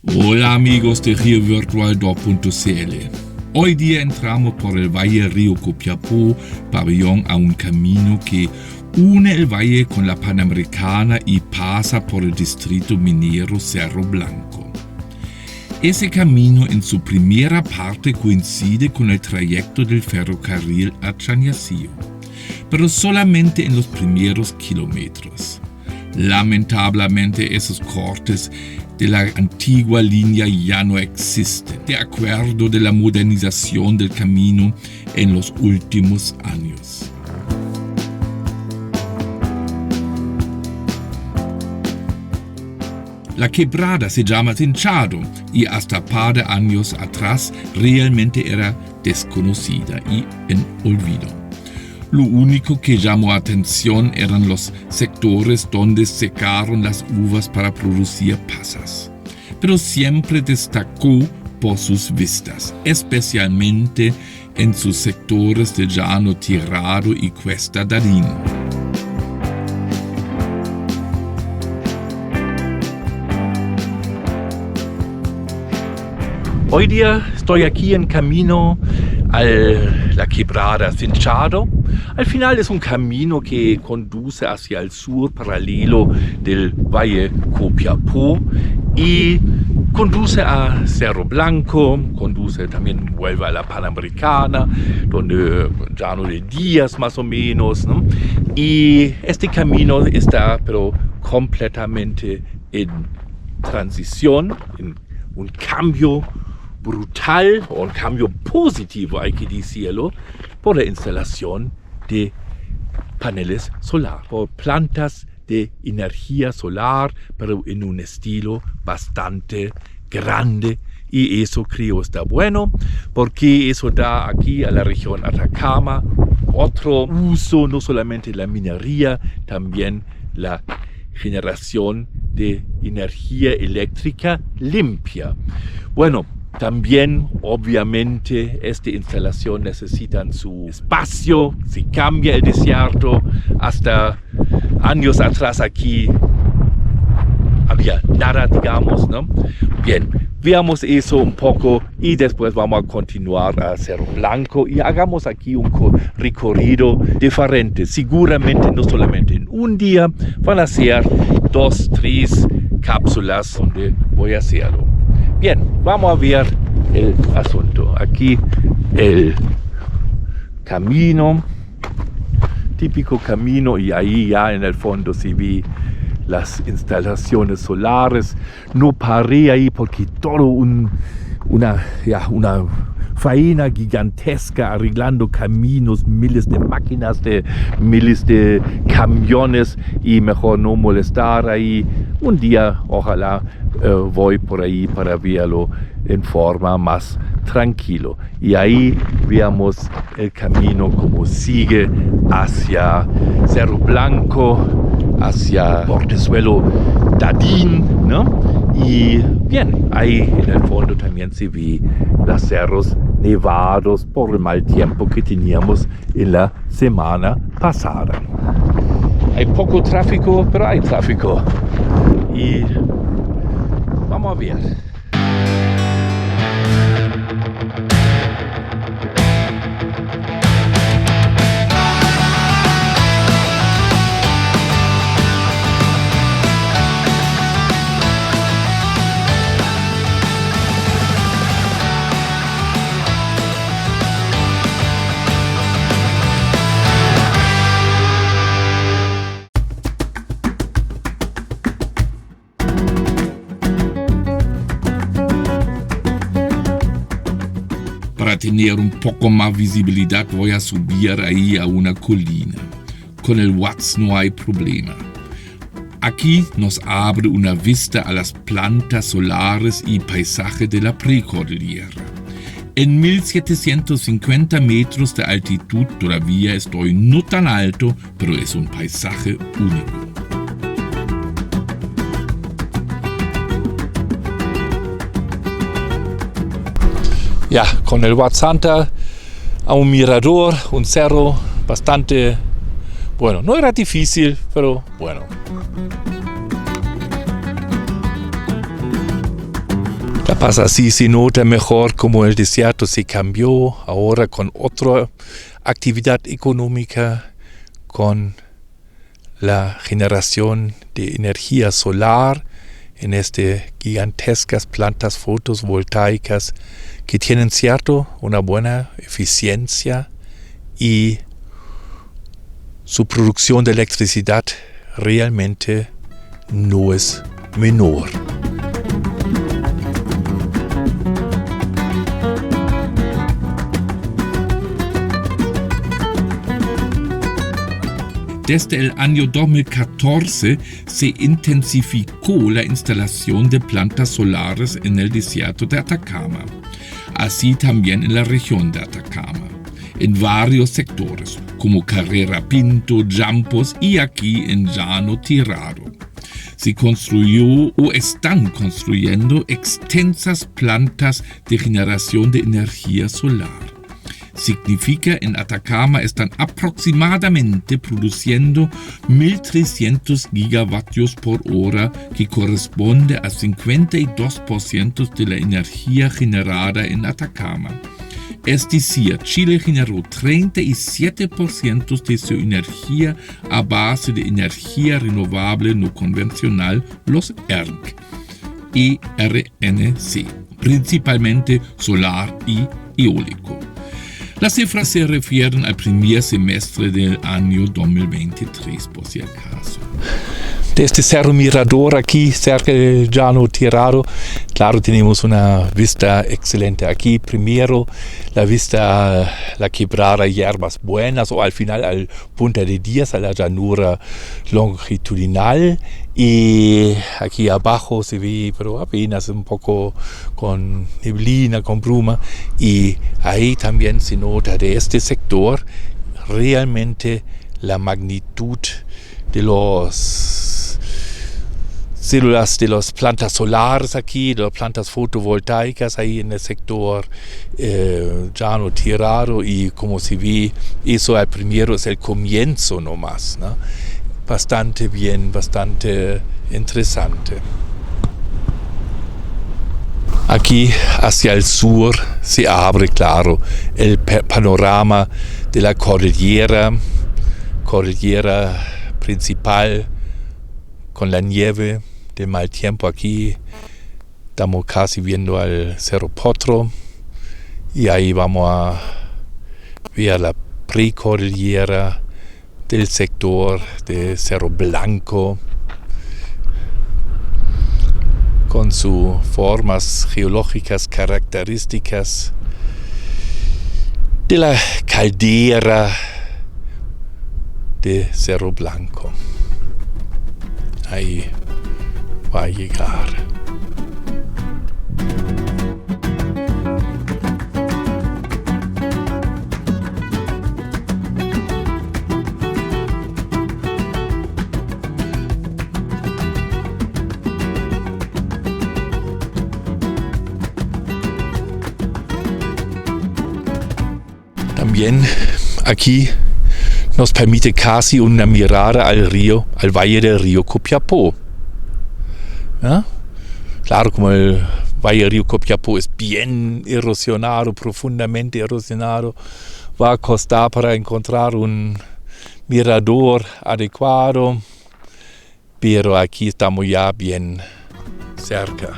Hola amigos de RioVirtual.cl. Hoy día entramos por el Valle Río Copiapó, pabellón a un camino que une el valle con la Panamericana y pasa por el distrito minero Cerro Blanco. Ese camino en su primera parte coincide con el trayecto del ferrocarril a Chañarcillo, pero solamente en los primeros kilómetros. Lamentablemente esos cortes de la antigua línea ya no existen, de acuerdo de la modernización del camino en los últimos años. La quebrada se llama Trinchado y hasta par de años atrás realmente era desconocida y en olvido. Lo único que llamó atención eran los sectores donde secaron las uvas para producir pasas. Pero siempre destacó por sus vistas, especialmente en sus sectores de Llano Tirado y Cuesta Darín. Hoy día estoy aquí en camino a la quebrada Trinchado. Al final es un camino que conduce hacia el sur paralelo del Valle Copiapó y conduce a Cerro Blanco, vuelve a la Panamericana, donde Llano de Díaz más o menos, ¿no? Y este camino está pero completamente en transición, en un cambio brutal o un cambio positivo, hay que decirlo, por la instalación de paneles solares, por plantas de energía solar, pero en un estilo bastante grande. Y eso creo está bueno, porque eso da aquí a la región Atacama otro uso, no solamente la minería, también la generación de energía eléctrica limpia. Bueno, también, obviamente, esta instalación necesita su espacio, se cambia el desierto. Hasta años atrás aquí había nada, digamos, ¿no? Bien, veamos eso un poco y después vamos a continuar a Cerro Blanco y hagamos aquí un recorrido diferente. Seguramente no solamente en un día, van a ser 2, 3 cápsulas donde voy a hacerlo. Bien, vamos a ver el asunto. Aquí el camino, típico camino, y ahí ya en el fondo se ve las instalaciones solares. No paré ahí porque todo una faena gigantesca arreglando caminos, miles de máquinas, miles de camiones, y mejor no molestar ahí. Un día ojalá voy por ahí para verlo en forma más tranquilo. Y ahí veamos el camino como sigue hacia Cerro Blanco, hacia Portezuelo Darín, ¿no? Y bien, ahí en el fondo también se ve los cerros nevados por el mal tiempo que teníamos en la semana pasada. Hay poco tráfico, pero hay tráfico. Y vamos a ver. Para tener un poco más visibilidad voy a subir ahí a una colina. Con el Watts no hay problema. Aquí nos abre una vista a las plantas solares y paisaje de la precordillera. En 1750 metros de altitud todavía estoy no tan alto, pero es un paisaje único. Ya, con el Wattsanta a un mirador, un cerro bastante bueno. No era difícil, pero bueno. Capaz así se nota mejor cómo el desierto se cambió ahora con otra actividad económica, con la generación de energía solar en gigantescas plantas fotovoltaicas que tienen una buena eficiencia y su producción de electricidad realmente no es menor. Desde el año 2014 se intensificó la instalación de plantas solares en el desierto de Atacama, así también en la región de Atacama, en varios sectores, como Carrera Pinto, Jampos y aquí en Llano Tirado. Se construyó o están construyendo extensas plantas de generación de energía solar. Significa en Atacama están aproximadamente produciendo 1.300 gigavatios por hora, que corresponde a 52% de la energía generada en Atacama. Es decir, Chile generó 37% de su energía a base de energía renovable no convencional, los ERC, ERNC, principalmente solar y eólico. Las cifras se refieren al primer semestre del año 2023, por si acaso. Desde Cerro Mirador, aquí cerca de Llano Tirado, claro, tenemos una vista excelente aquí. Primero, la vista a la quebrada Hierbas Buenas o al final al Punta de Díaz, a la llanura longitudinal. Y aquí abajo se ve, pero apenas un poco con neblina, con bruma. Y ahí también se nota de este sector realmente la magnitud de las células de las plantas solares aquí, de las plantas fotovoltaicas ahí en el sector Llano Tirado, y como se ve, eso al primero es el comienzo nomás, ¿no? Bastante bien, bastante interesante. Aquí hacia el sur se abre, claro, el panorama de la cordillera principal, con la nieve del mal tiempo aquí. Estamos casi viendo al Cerro Potro y ahí vamos a ver la precordillera del sector de Cerro Blanco, con sus formas geológicas características de la caldera de Cerro Blanco. Ahí va a llegar. También aquí nos permite casi una mirada al valle del río Copiapó. ¿Ah? Claro, como el valle del río Copiapó es bien erosionado, profundamente erosionado, va a costar para encontrar un mirador adecuado, pero aquí estamos ya bien cerca.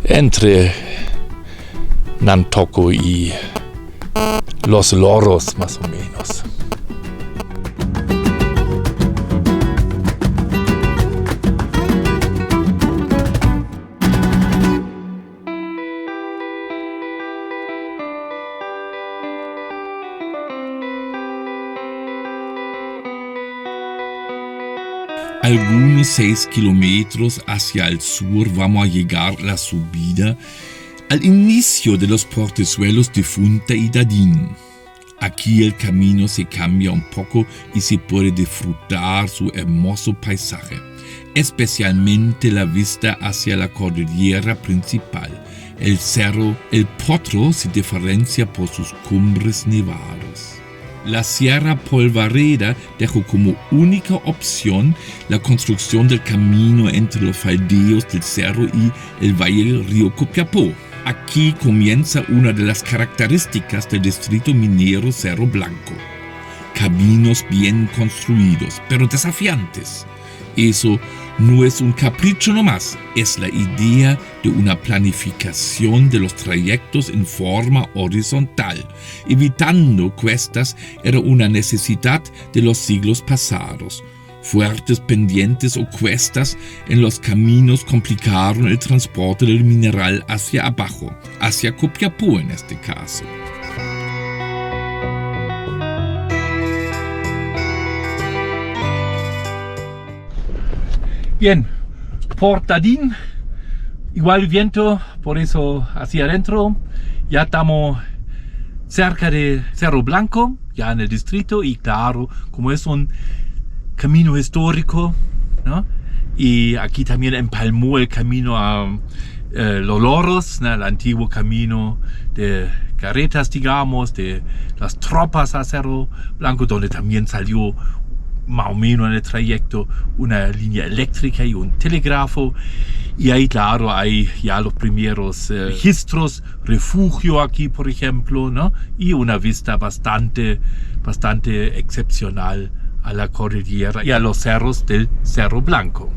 Entre Nantoco y Los Loros, más o menos. Algunos 6 kilómetros hacia el sur vamos a llegar a la subida al inicio de los portezuelos de Funta y Dadín. Aquí el camino se cambia un poco y se puede disfrutar su hermoso paisaje, especialmente la vista hacia la cordillera principal. El cerro El Potro se diferencia por sus cumbres nevadas. La Sierra Polvareda dejó como única opción la construcción del camino entre los faldeos del cerro y el valle del río Copiapó. Aquí comienza una de las características del distrito minero Cerro Blanco. Caminos bien construidos, pero desafiantes. Eso no es un capricho nomás, es la idea de una planificación de los trayectos en forma horizontal. Evitando cuestas era una necesidad de los siglos pasados. Fuertes pendientes o cuestas en los caminos complicaron el transporte del mineral hacia abajo, hacia Copiapó en este caso. Bien, Portadín, igual viento, por eso hacia adentro. Ya estamos cerca de Cerro Blanco, ya en el distrito, y claro, como es un camino histórico, ¿no? Y aquí también empalmó el camino a Los Loros, ¿no? El antiguo camino de carretas, digamos, de las tropas a Cerro Blanco, donde también salió más o menos en el trayecto una línea eléctrica y un telégrafo. Y ahí, claro, hay ya los primeros registros, refugio aquí, por ejemplo, ¿no? Y una vista bastante excepcional a la cordillera y a los cerros del Cerro Blanco.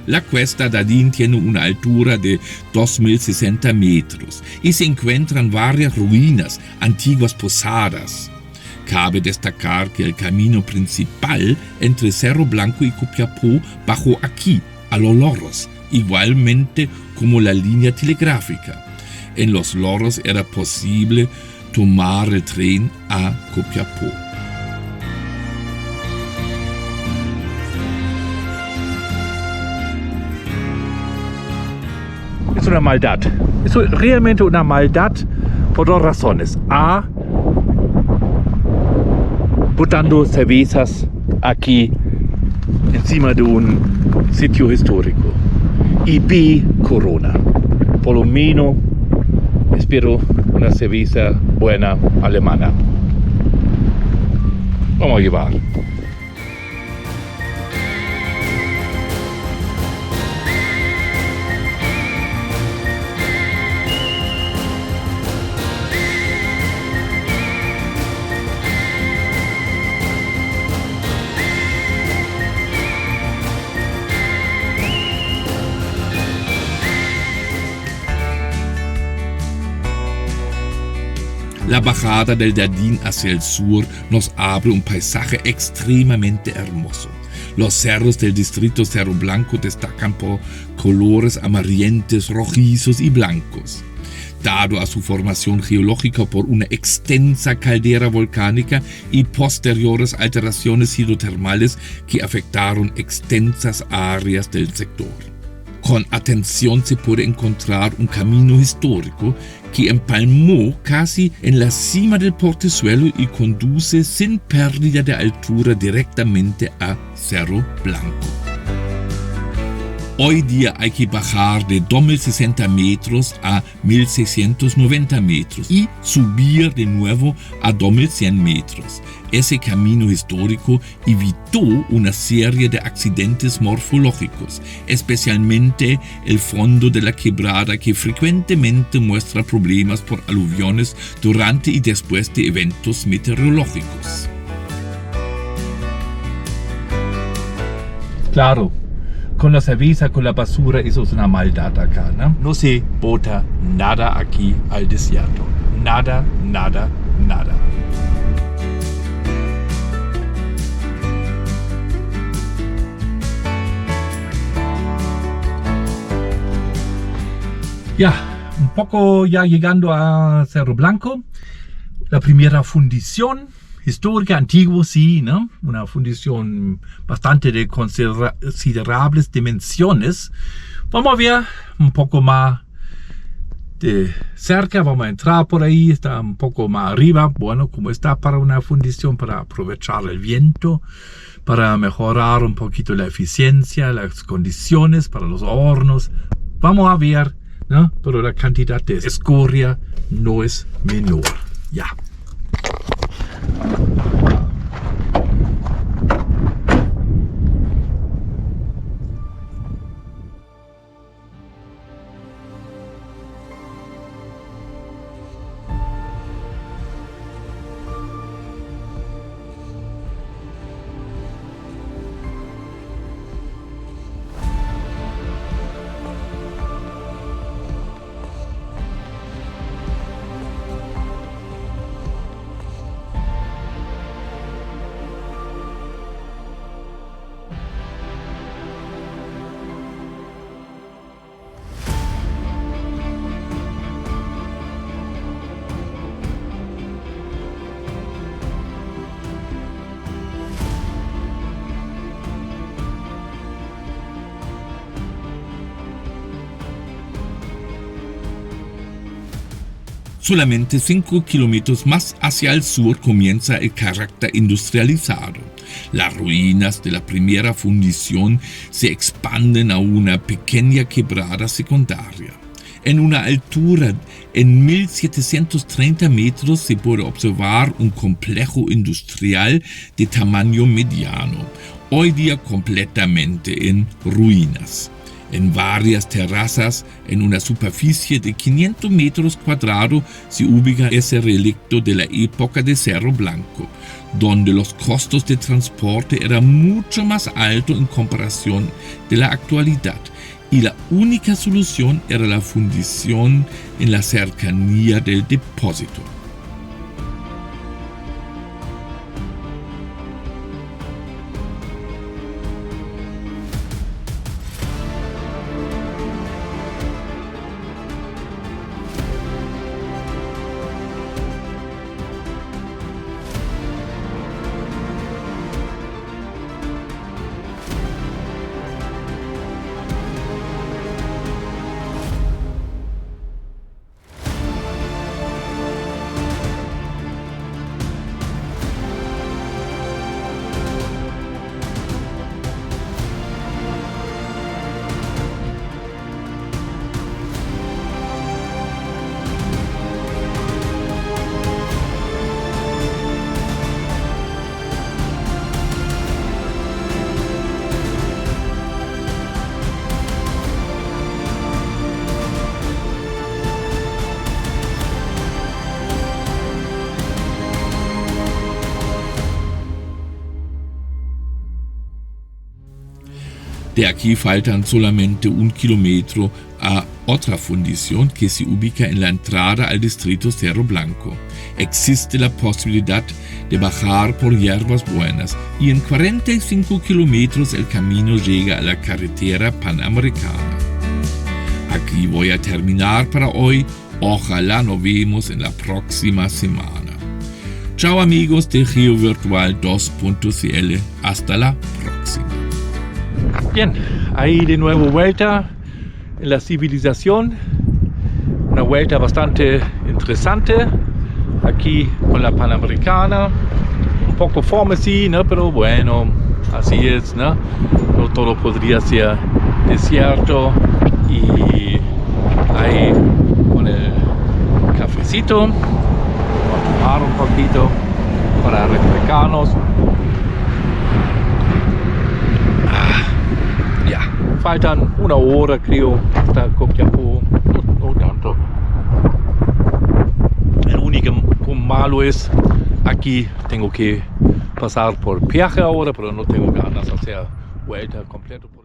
La Cuesta Dadín tiene una altura de 2060 metros y se encuentran varias ruinas, antiguas posadas. Cabe destacar que el camino principal entre Cerro Blanco y Copiapó bajó aquí, a Los Loros, igualmente como la línea telegráfica. En Los Loros era posible tomar el tren a Copiapó. Es una maldad. Es realmente una maldad por dos razones. A, botando cervezas aquí encima de un sitio histórico. Y B, Corona. Por lo menos espero una cerveza buena alemana. Vamos a llevar. La bajada del Dadín hacia el sur nos abre un paisaje extremadamente hermoso. Los cerros del distrito Cerro Blanco destacan por colores amarillentos, rojizos y blancos. Dado a su formación geológica por una extensa caldera volcánica y posteriores alteraciones hidrotermales que afectaron extensas áreas del sector. Con atención se puede encontrar un camino histórico que empalmó casi en la cima del portezuelo y conduce sin pérdida de altura directamente a Cerro Blanco. Hoy día hay que bajar de 2060 metros a 1690 metros y subir de nuevo a 2100 metros. Ese camino histórico evitó una serie de accidentes morfológicos, especialmente el fondo de la quebrada que frecuentemente muestra problemas por aluviones durante y después de eventos meteorológicos. Claro. Con la cerveza, con la basura, eso es una maldad acá, ¿no? No se bota nada aquí al desierto. Nada, nada, nada. Ya, un poco ya llegando a Cerro Blanco. La primera fundición histórica, antigua, sí, ¿no? Una fundición bastante de considerables dimensiones. Vamos a ver un poco más de cerca, vamos a entrar por ahí, está un poco más arriba, bueno, como está para una fundición, para aprovechar el viento, para mejorar un poquito la eficiencia, las condiciones para los hornos. Vamos a ver, ¿no? Pero la cantidad de escoria no es menor. Ya. Solamente 5 kilómetros más hacia el sur comienza el carácter industrializado. Las ruinas de la primera fundición se expanden a una pequeña quebrada secundaria. En una altura en 1730 metros se puede observar un complejo industrial de tamaño mediano, hoy día completamente en ruinas. En varias terrazas, en una superficie de 500 metros cuadrados, se ubica ese relicto de la época de Cerro Blanco, donde los costos de transporte eran mucho más altos en comparación de la actualidad, y la única solución era la fundición en la cercanía del depósito. De aquí faltan solamente 1 kilómetro a otra fundición que se ubica en la entrada al distrito Cerro Blanco. Existe la posibilidad de bajar por Hierbas Buenas y en 45 kilómetros el camino llega a la carretera panamericana. Aquí voy a terminar para hoy. Ojalá nos vemos en la próxima semana. Chao amigos de GeoVirtual2.cl. Hasta la próxima. Bien, ahí de nuevo vuelta en la civilización. Una vuelta bastante interesante. Aquí con la Panamericana. Un poco fome, sí, ¿no? Pero bueno, así es, ¿no? No todo podría ser desierto. Y ahí con el cafecito. Vamos a tomar un poquito para refrescarnos. Faltan 1 hora, creo, hasta Copiapó. No tanto. El único malo es, aquí tengo que pasar por Piaje ahora, pero no tengo ganas de hacer vuelta completa por